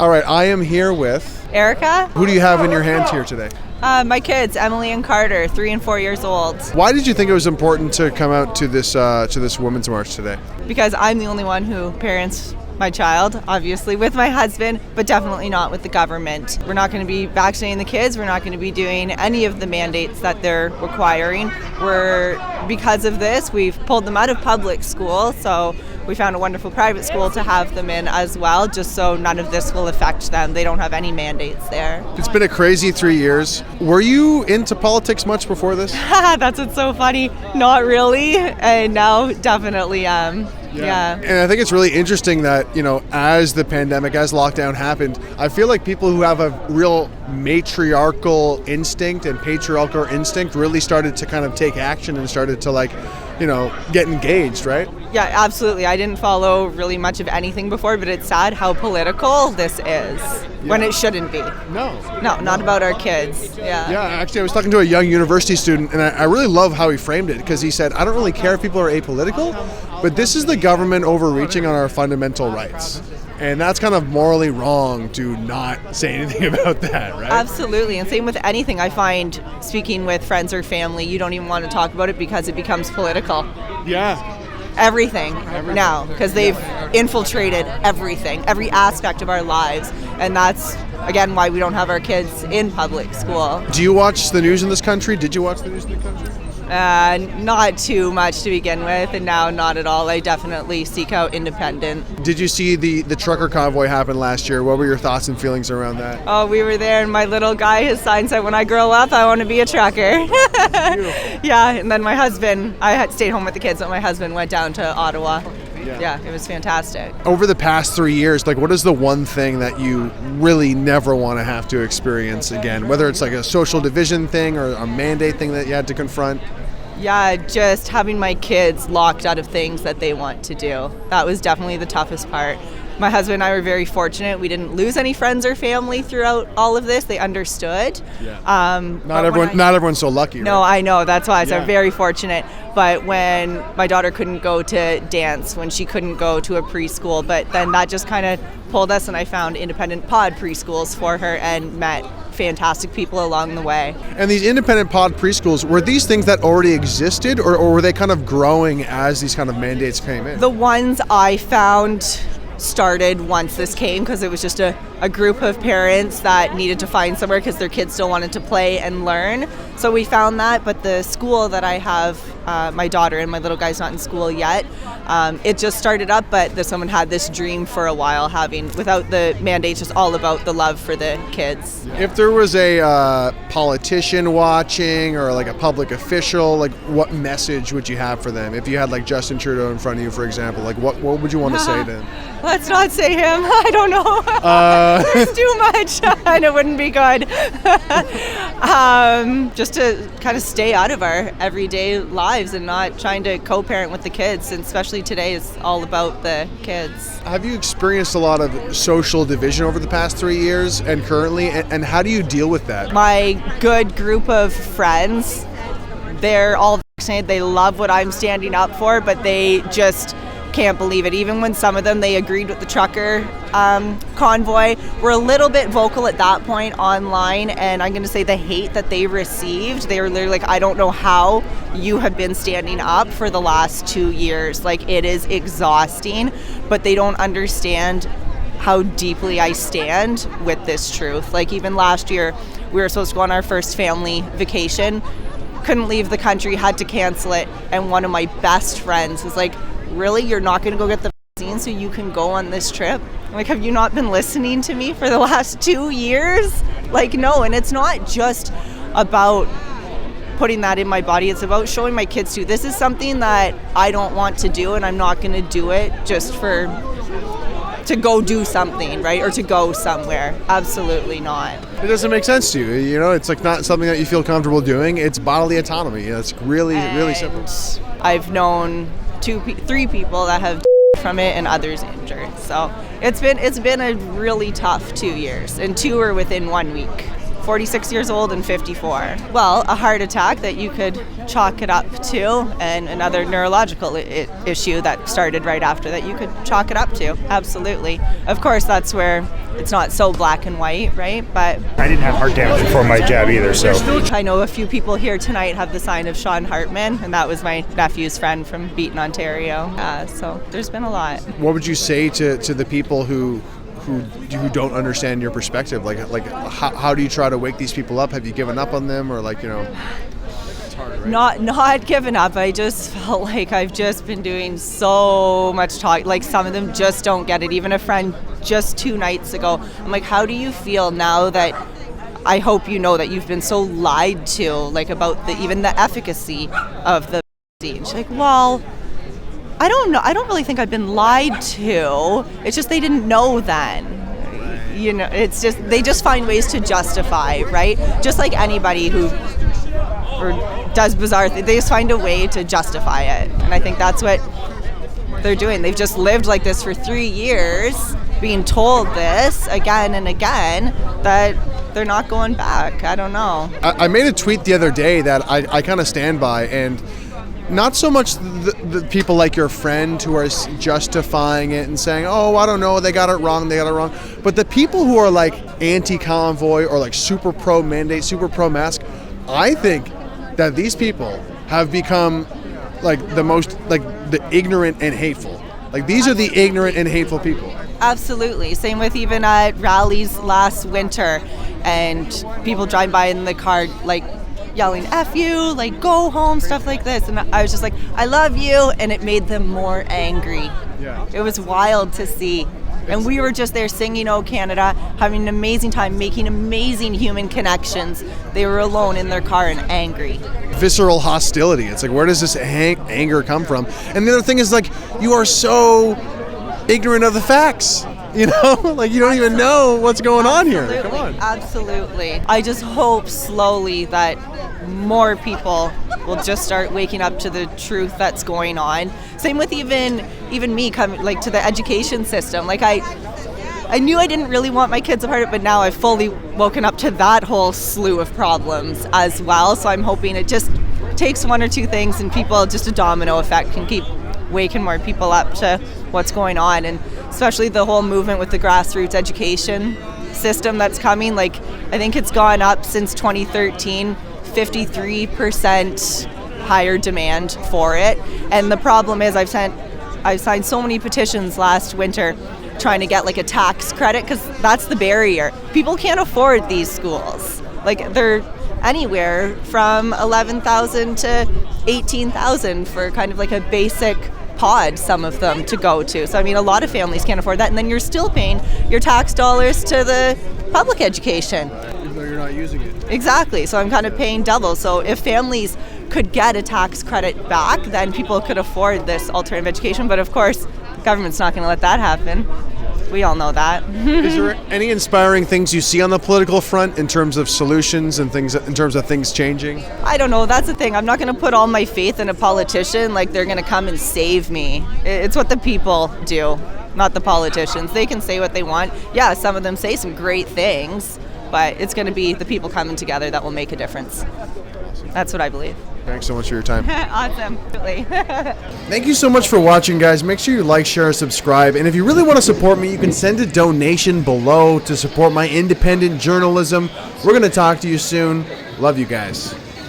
All right, I am here with Erica. Who do you have in your hands here today? My kids, Emily and Carter, 3 and 4 years old. Why did you think it was important to come out to this Women's March today? Because I'm the only one who parents my child, obviously, with my husband, but definitely not with the government. We're not going to be vaccinating the kids. We're not going to be doing any of the mandates that they're requiring. Because of this, we've pulled them out of public school, so we found a wonderful private school to have them in as well, just so none of this will affect them. They don't have any mandates there. It's been a crazy 3 years. Were you into politics much before this? That's what's so funny. Not really, and now definitely am. Yeah. And I think it's really interesting that, as the pandemic, as lockdown happened, I feel like people who have a real matriarchal instinct and patriarchal instinct really started to kind of take action and started to get engaged, right? Yeah, absolutely. I didn't follow really much of anything before, but it's sad how political this is when it shouldn't be. No, not about our kids. Yeah. Yeah, actually, I was talking to a young university student, and I really love how he framed it, because he said, I don't really care if people are apolitical, but this is the government overreaching on our fundamental rights. And that's kind of morally wrong to not say anything about that, right? Absolutely. And same with anything. I find speaking with friends or family, you don't even want to talk about it because it becomes political. Yeah. Everything now, because they've infiltrated everything, every aspect of our lives. And that's, again, why we don't have our kids in public school. Do you watch the news in this country? Did you watch the news in the country? Not too much to begin with, and now not at all. I definitely seek out independent. Did you see the trucker convoy happen last year? What were your thoughts and feelings around that? Oh, we were there, and my little guy, his sign said, when I grow up, I want to be a trucker. Yeah, and then my husband, I had stayed home with the kids, but my husband went down to Ottawa. Yeah, it was fantastic. Over the past 3 years, what is the one thing that you really never want to have to experience again? Whether it's like a social division thing or a mandate thing that you had to confront? Yeah, just having my kids locked out of things that they want to do. That was definitely the toughest part. My husband and I were very fortunate. We didn't lose any friends or family throughout all of this. They understood. Yeah. Not everyone's so lucky. No, right? I know. That's why I'm very fortunate. But when my daughter couldn't go to dance, when she couldn't go to a preschool, but then that just kind of pulled us, and I found independent Pod Preschools for her and met fantastic people along the way. And these independent Pod Preschools, were these things that already existed, or were they kind of growing as these kind of mandates came in? The ones I found started once this came, because it was just a group of parents that needed to find somewhere because their kids still wanted to play and learn. So we found that, but the school that I have, my daughter and my little guy's not in school yet, it just started up, but someone had this dream for a while, without the mandates, just all about the love for the kids. If there was a politician watching or like a public official, what message would you have for them? If you had Justin Trudeau in front of you, for example, what would you want to say to him? Let's not say him. I don't know. There's too much, and it wouldn't be good. Just to kind of stay out of our everyday lives and not trying to co-parent with the kids, and especially today is all about the kids. Have you experienced a lot of social division over the past 3 years and currently, and how do you deal with that? My good group of friends, they're all vaccinated. They love what I'm standing up for, but they just can't believe it. Even when some of them, they agreed with the trucker convoy, were a little bit vocal at that point online, and I'm going to say the hate that they received, they were literally I don't know how you have been standing up for the last 2 years. It is exhausting, but they don't understand how deeply I stand with this truth. Even last year, we were supposed to go on our first family vacation, couldn't leave the country, had to cancel it, and one of my best friends was really, you're not going to go get the vaccine so you can go on this trip? Have you not been listening to me for the last 2 years? No, and it's not just about putting that in my body. It's about showing my kids too, this is something that I don't want to do, and I'm not going to do it just to go do something, right? Or to go somewhere. Absolutely not. It doesn't make sense to you. It's not something that you feel comfortable doing. It's bodily autonomy. It's really simple. I've known 3 people that have from it and others injured. So it's been a really tough 2 years, and 2 are within 1 week. 46 years old and 54. Well, a heart attack that you could chalk it up to, and another neurological issue that started right after that you could chalk it up to. Absolutely. Of course, that's where it's not so black and white, right? But I didn't have heart damage before my jab either, so. I know a few people here tonight have the sign of Sean Hartman, and that was my nephew's friend from Beaton, Ontario. So there's been a lot. What would you say to the people who don't understand your perspective? Like how do you try to wake these people up? Have you given up on them, or it's hard, right? Not given up. I just felt like I've just been doing so much talk. Like some of them just don't get it. Even a friend just 2 nights ago, I'm like, how do you feel now that I hope you know that you've been so lied to, like about even the efficacy of the vaccine? She's like, well, I don't know. I don't really think I've been lied to. It's just they didn't know then. It's just they just find ways to justify, right? Just like anybody who does bizarre things, they just find a way to justify it. And I think that's what they're doing. They've just lived like this for 3 years, being told this again and again, that they're not going back. I don't know. I made a tweet the other day that I kind of stand by, and not so much the people like your friend who are justifying it and saying, oh, I don't know, they got it wrong, but the people who are like anti-convoy or like super pro-mandate, super pro-mask, I think that these people have become like the ignorant and hateful. Like these are the ignorant and hateful people. Absolutely. Same with even at rallies last winter, and people drive by in the car like yelling F you, like go home, stuff like this. And I was just like, I love you, and it made them more angry. Yeah. It was wild to see. And we were just there singing "Oh Canada," having an amazing time, making amazing human connections. They were alone in their car and angry. Visceral hostility. It's like, where does this anger come from? And the other thing is, like, you are so ignorant of the facts. Like you don't even know what's going on here. Come on. Absolutely. I just hope slowly that more people will just start waking up to the truth that's going on. Same with even me coming like to the education system. Like I knew I didn't really want my kids a part of it, but now I've fully woken up to that whole slew of problems as well. So I'm hoping it just takes 1 or 2 things, and people, just a domino effect, can keep waking more people up to what's going on. And especially the whole movement with the grassroots education system that's coming. Like I think it's gone up since 2013, 53% higher demand for it. And the problem is I've signed so many petitions last winter trying to get like a tax credit, because that's the barrier. People can't afford these schools. Like they're anywhere from $11,000 to $18,000 for kind of like a basic pod, some of them, to go to. So I mean, a lot of families can't afford that, and then you're still paying your tax dollars to the public education. Even though you're not using it. Exactly. So I'm kind of paying double. So if families could get a tax credit back, then people could afford this alternative education. But of course, the government's not going to let that happen. We all know that. Is there any inspiring things you see on the political front in terms of solutions and things, in terms of things changing? I don't know. That's the thing. I'm not going to put all my faith in a politician like they're going to come and save me. It's what the people do, not the politicians. They can say what they want. Yeah, some of them say some great things, but it's going to be the people coming together that will make a difference. That's what I believe. Thanks so much for your time. Awesome. Thank you so much for watching, guys. Make sure you like, share, and subscribe. And if you really want to support me, you can send a donation below to support my independent journalism. We're going to talk to you soon. Love you guys.